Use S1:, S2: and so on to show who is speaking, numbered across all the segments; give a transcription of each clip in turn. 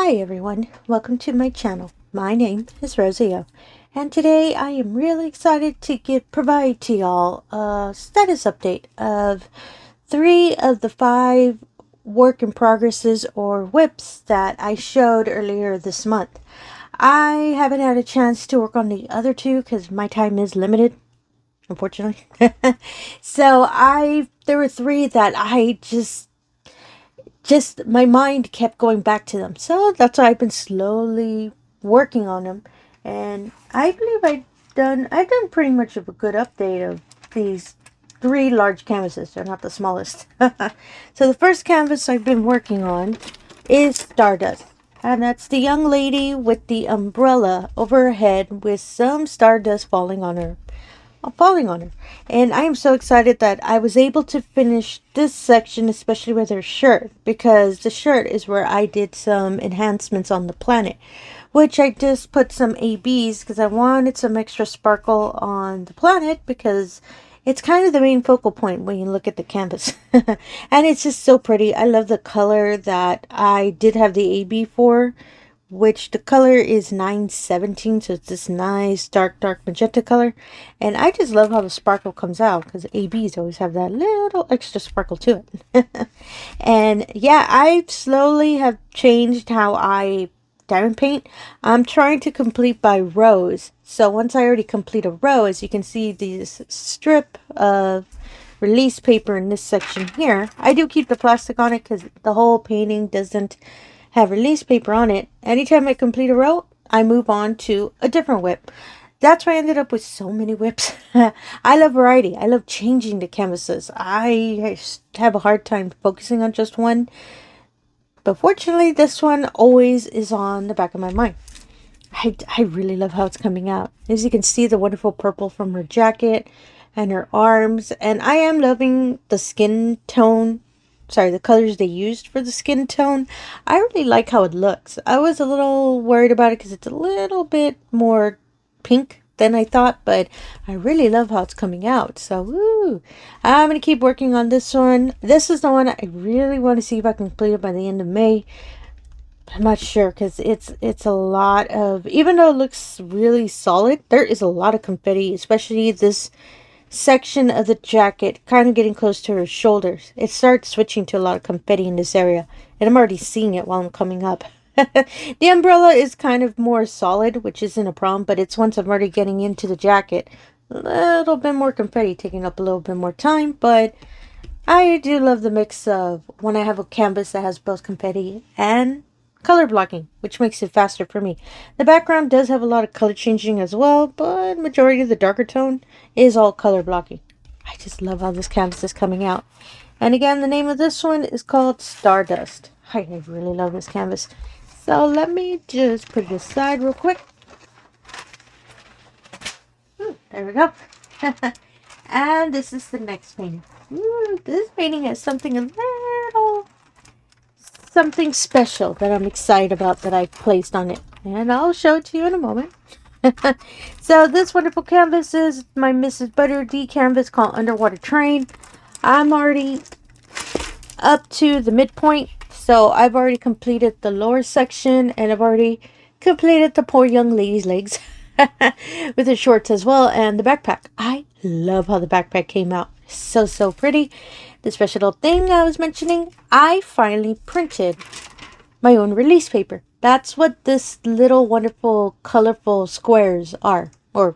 S1: Hi everyone, welcome to my channel. My name is Rosy O, and today I am really excited to provide to y'all a status update of 3 of the 5 work in progresses or WIPs that I showed earlier this month. I haven't had a chance to work on the other 2 because my time is limited, unfortunately. So there were 3 that I just my mind kept going back to them. So that's why I've been slowly working on them. And I believe I've done pretty much of a good update of these 3 large canvases. They're not the smallest. So the first canvas I've been working on is Stardust. And that's the young lady with the umbrella over her head with some stardust falling on her. And I am so excited that I was able to finish this section, especially with her shirt, because the shirt is where I did some enhancements on the planet, which I just put some ABs because I wanted some extra sparkle on the planet, because it's kind of the main focal point when you look at the canvas. And it's just so pretty. I love the color that I did have the AB for, which the color is 917, so it's this nice dark magenta color. And I just love how the sparkle comes out, because ABs always have that little extra sparkle to it. And yeah, I slowly have changed how I diamond paint. I'm trying to complete by rows, so once I already complete a row, as you can see, this strip of release paper in this section here, I do keep the plastic on it because the whole painting doesn't have release paper on it. Anytime I complete a row, I move on to a different WIP. That's why I ended up with so many WIPs. I love variety. I love changing the canvases. I have a hard time focusing on just one, but fortunately this one always is on the back of my mind. I really love how it's coming out. As you can see, the wonderful purple from her jacket and her arms, and I am loving the skin tone. Sorry, the colors they used for the skin tone. I really like how it looks. I was a little worried about it because it's a little bit more pink than I thought, but I really love how it's coming out. So, woo! I'm going to keep working on this one. This is the one I really want to see if I can complete it by the end of May. I'm not sure because it's a lot of, even though it looks really solid, there is a lot of confetti, especially this section of the jacket, kind of getting close to her shoulders. It starts switching to a lot of confetti in this area, and I'm already seeing it while I'm coming up. The umbrella is kind of more solid, which isn't a problem, but it's once I'm already getting into the jacket, a little bit more confetti, taking up a little bit more time. But I do love the mix of when I have a canvas that has both confetti and color blocking, which makes it faster for me. The background does have a lot of color changing as well, but majority of the darker tone is all color blocking. I just love how this canvas is coming out. And again, the name of this one is called Stardust. I really love this canvas. So let me just put it aside real quick. There we go. And this is the next painting. This painting has something special that I'm excited about that I placed on it, and I'll show it to you in a moment. So this wonderful canvas is my Mrs. Butter D canvas called Underwater Train. I'm already up to the midpoint, so I've already completed the lower section, and I've already completed the poor young lady's legs with the shorts as well, and the backpack. I love how the backpack came out. So pretty. The special little thing I was mentioning, I finally printed my own release paper. That's what this little wonderful colorful squares are, or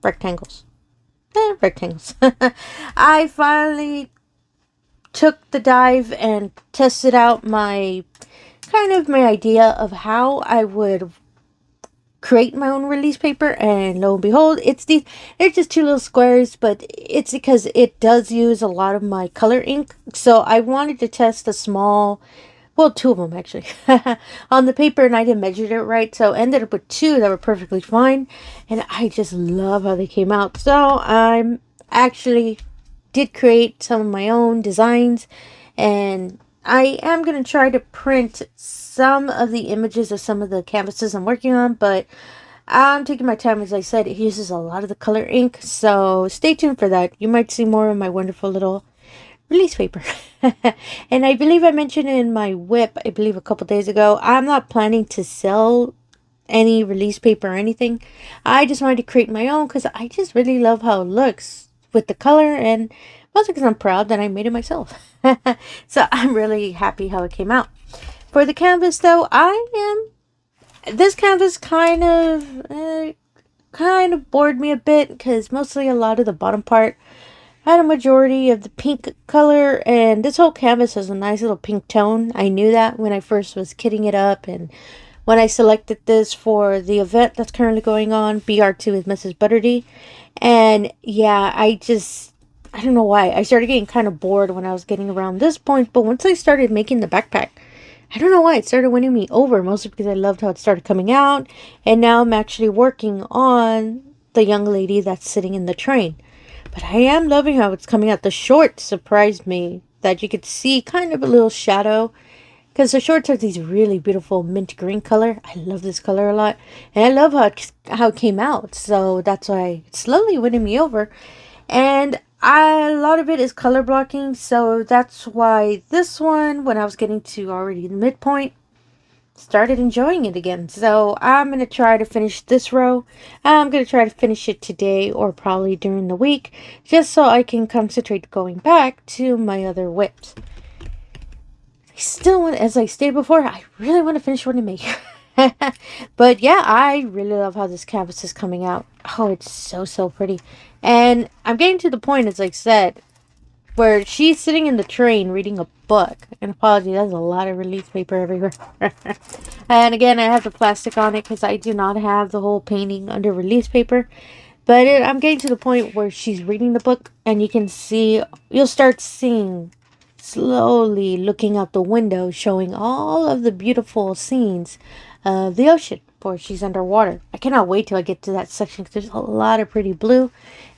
S1: rectangles. Rectangles. I finally took the dive and tested out my idea of how I would create my own release paper, and lo and behold, they're just 2 little squares, but it's because it does use a lot of my color ink. So I wanted to test a small, well, 2 of them actually on the paper, and I didn't measure it right, so I ended up with 2 that were perfectly fine, and I just love how they came out. So I'm actually did create some of my own designs, and I am going to try to print some of the images of some of the canvases I'm working on, but I'm taking my time. As I said, it uses a lot of the color ink, so stay tuned for that. You might see more of my wonderful little release paper. And I believe I mentioned in my WIP, I believe a couple days ago, I'm not planning to sell any release paper or anything. I just wanted to create my own because I just really love how it looks with the color, and mostly because I'm proud that I made it myself. So I'm really happy how it came out. For the canvas though, this canvas kind of bored me a bit because mostly a lot of the bottom part had a majority of the pink color, and this whole canvas has a nice little pink tone. I knew that when I first was kitting it up, and when I selected this for the event that's currently going on, BR2 with Mrs. Butterdy. And yeah, I don't know why. I started getting kind of bored when I was getting around this point, but once I started making the backpack, I don't know why, it started winning me over, mostly because I loved how it started coming out, and now I'm actually working on the young lady that's sitting in the train. But I am loving how it's coming out. The shorts surprised me, that you could see kind of a little shadow, because the shorts are these really beautiful mint green color. I love this color a lot, and I love how it came out, so that's why it's slowly winning me over. And a lot of it is color blocking, so that's why this one, when I was getting to already the midpoint, started enjoying it again. So I'm going to try to finish this row. I'm going to try to finish it today or probably during the week, just so I can concentrate going back to my other WIPs. I still want, as I stated before, I really want to finish one to make. But yeah, I really love how this canvas is coming out. Oh, it's so pretty. And I'm getting to the point, as I said, where she's sitting in the train reading a book. And apologies, there's a lot of release paper everywhere. And again, I have the plastic on it because I do not have the whole painting under release paper. But I'm getting to the point where she's reading the book, and you can see, you'll start seeing slowly looking out the window, showing all of the beautiful scenes of the ocean before she's underwater. I cannot wait till I get to that section because there's a lot of pretty blue,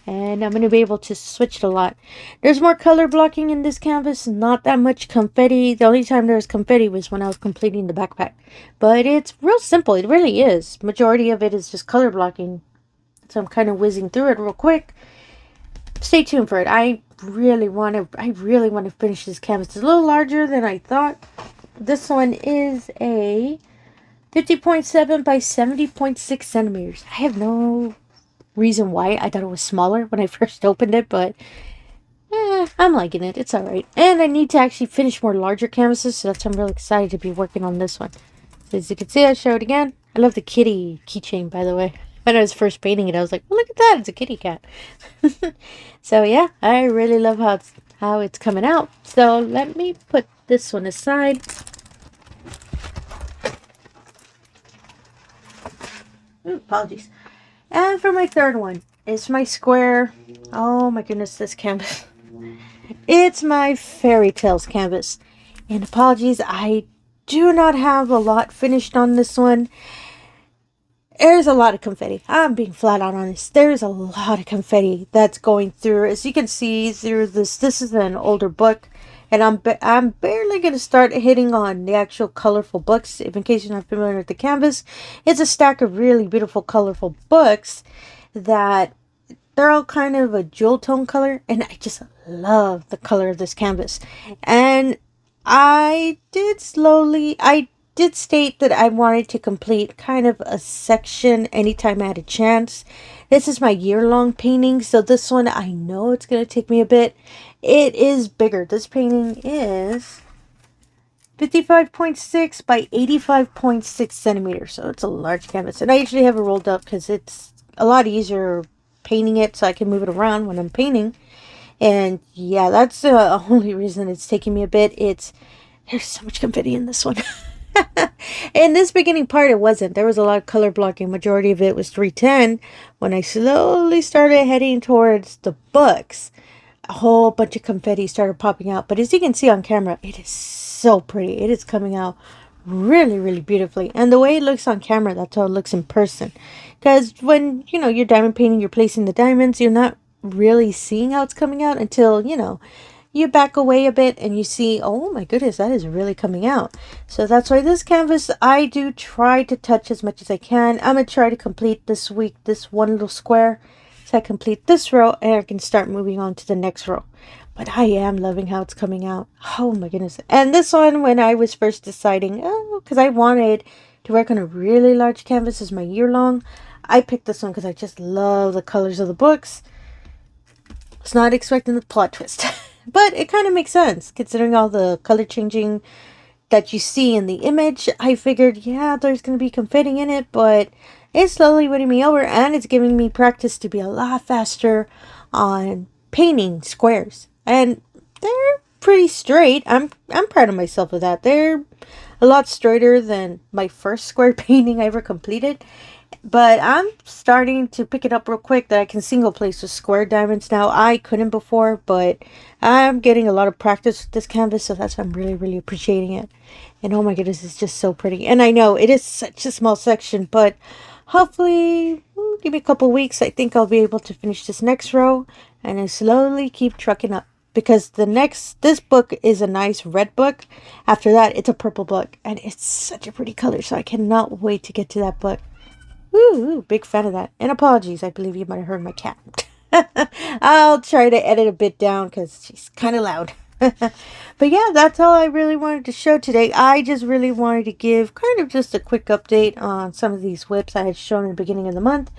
S1: and I'm going to be able to switch it a lot. There's more color blocking in this canvas, not that much confetti. The only time there was confetti was when I was completing the backpack, but it's real simple. It really is. Majority of it is just color blocking, so I'm kind of whizzing through it real quick. Stay tuned for it. I really want to finish this canvas. It's a little larger than I thought. This one is a 50.7 by 70.6 centimeters. I have no reason why I thought it was smaller when I first opened it, but I'm liking it. It's alright. And I need to actually finish more larger canvases, so that's why I'm really excited to be working on this one. So as you can see, I'll show it again. I love the kitty keychain, by the way. When I was first painting it, I was like, well, look at that, it's a kitty cat. So yeah, I really love how it's coming out. So let me put this one aside. Ooh, apologies. And for my third one, it's my square. Oh my goodness, this canvas. It's my fairy tales canvas. And apologies, I do not have a lot finished on this one. There's a lot of confetti. I'm being flat out honest. There's a lot of confetti that's going through. As you can see through this, this is an older book, and I'm barely going to start hitting on the actual colorful books. If in case you're not familiar with the canvas, it's a stack of really beautiful colorful books that they're all kind of a jewel tone color, and I just love the color of this canvas. And I did state that I wanted to complete kind of a section anytime I had a chance. This is my year-long painting, so this one I know it's going to take me a bit. It is bigger. This painting is 55.6 by 85.6 centimeters, so it's a large canvas. And I usually have it rolled up because it's a lot easier painting it so I can move it around when I'm painting. And yeah, that's the only reason it's taking me a bit. There's so much confetti in this one. In this beginning part, it wasn't. There was a lot of color blocking. Majority of it was 310. When I slowly started heading towards the books, a whole bunch of confetti started popping out. But as you can see on camera, it is so pretty. It is coming out really beautifully. And the way it looks on camera, that's how it looks in person. Because when, you're diamond painting, you're placing the diamonds, you're not really seeing how it's coming out until, you back away a bit and you see, oh my goodness, that is really coming out. So that's why this canvas, I do try to touch as much as I can. I'm going to try to complete this week, this one little square. So I complete this row and I can start moving on to the next row. But I am loving how it's coming out. Oh my goodness. And this one, when I was first deciding, because I wanted to work on a really large canvas as my year-long, I picked this one because I just love the colors of the books. I was not expecting the plot twist. But it kind of makes sense, considering all the color changing that you see in the image. I figured, yeah, there's going to be confetti in it, but it's slowly winning me over, and it's giving me practice to be a lot faster on painting squares. And they're pretty straight. I'm proud of myself with that. They're a lot straighter than my first square painting I ever completed. But I'm starting to pick it up real quick that I can single place with square diamonds now. I couldn't before, but I'm getting a lot of practice with this canvas, so that's why I'm really, really appreciating it. And oh my goodness, it's just so pretty. And I know it is such a small section, but hopefully, give me a couple weeks, I think I'll be able to finish this next row and then slowly keep trucking up. Because this book is a nice red book. After that, it's a purple book. And it's such a pretty color, so I cannot wait to get to that book. Ooh, big fan of that. And apologies, I believe you might have heard my cat. I'll try to edit a bit down because she's kind of loud. But yeah, that's all I really wanted to show today. I just really wanted to give kind of just a quick update on some of these WIPs I had shown in the beginning of the month.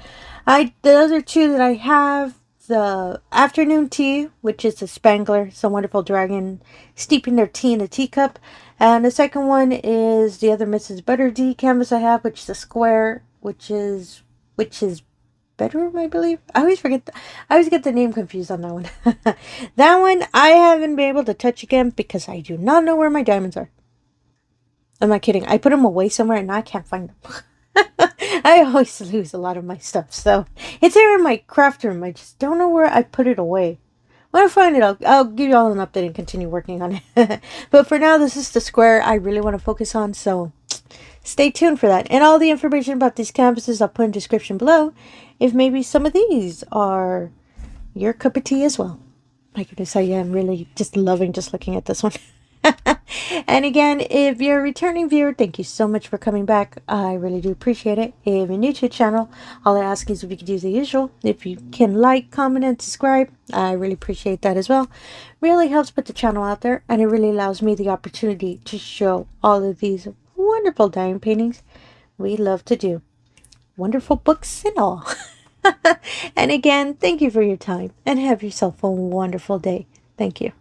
S1: The other two that I have, the afternoon tea, which is a spangler. It's a wonderful dragon steeping their tea in a teacup. And the second one is the other Mrs. Butterdee canvas I have, which is a square, which is bedroom, I believe. I always get the name confused on that one. That one I haven't been able to touch again because I do not know where my diamonds are. I'm not kidding. I put them away somewhere and I can't find them. I always lose a lot of my stuff, so it's here in my craft room. I just don't know where I put it away. When I find it, I'll give you all an update and continue working on it. But for now, this is the square I really want to focus on, so stay tuned for that. And all the information about these canvases I'll put in the description below, if maybe some of these are your cup of tea as well. My goodness, I am really just loving just looking at this one. And again, if you're a returning viewer, thank you so much for coming back. I really do appreciate it. If you're new to the channel, all I ask is if you could do the usual. If you can like, comment, and subscribe, I really appreciate that as well. Really helps put the channel out there, and it really allows me the opportunity to show all of these wonderful diamond paintings we love to do. Wonderful books and all. And again, thank you for your time, and have yourself a wonderful day. Thank you.